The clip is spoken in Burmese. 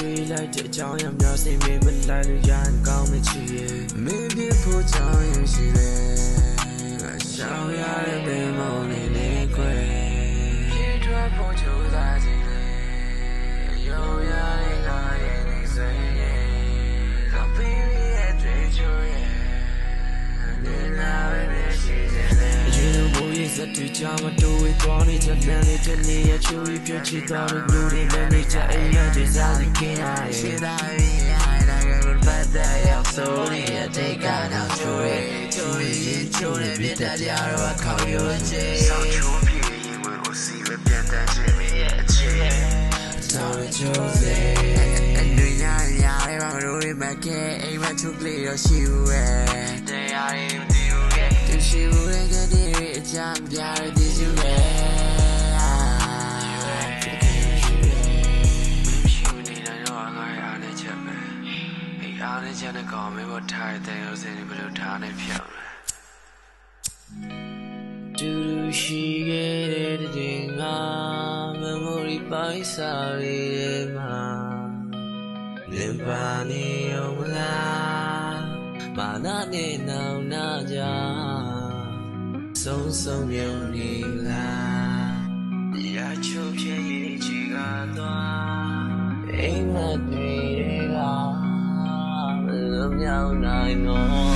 တွေ့လိုက်တဲ့အကြောင်းအရာများစိတ်မင်းမလိုက်လို့ရရင်ကောင်းမချီရဲ့မင်းပြဖို့ကြောင်းရင်ရှိတယ်ရှောင်းရတဲ့ဘယ်မောင်နေနေခွဲပြေထွက်ဖို့ကြိုးစားခြင်းလေရောရတဲ့ငါရဲ့နေစိတ်ရဲ့တော့ပြီးရဲ့တွေ့ချွေရဲ့နေလာပဲရှိတယ်စတူချာမတိုးဝေးသွားနေချက်လမ်းလေးတစ်နေ့ရချိုးပြီးပြချစ်သွားတဲ့လူတွေလည်းနေချက်အိမ်နဲ့ဒီစားစီခင်းရရဲ့ရှိသားပြီးရတာကဘယ်ပတ်သက်ရောက်ဆိုနေရတဲ့ကတော့ချိုးရဲ့ချိုးရင်ချိုးတဲ့ပြတ်တဲ့ကြတော့ခေါင်းရိုးချေဆောင်းချိုးပြေးဝင်ကိုစီပဲပြန်တန်းချင်ရဲ့အချစ်ဆောင်းချိုးစေအလူရရရဲဘာလို့မကဲအိမ်မထုတ်လေတော့ရှိဘူးရဲ့တရားရင်းဒီဦးရဲ့သူရှိဘူးရဲ့ကြံပြရတဲ့သူရဲ့အားနဲ့ချက်နဲ့ကောင်မင်းတို့ထားတဲ့ရုပ်စင်တွေဘယ်လိုထားနေဖြောင်းလဲတူရှိခဲ့တဲ့တင်ငါ memory ပိုင်းစားရည်မှာလင်ပါနေအောင်လားမာနနဲ့နောင်နာကြဆုံးဆုံးမြုံနေလားတရားချုပ်ဖြစ်ရေးချီကတော့အိမ်မက်တွေကမလွန်မြောက်နိုင်တော့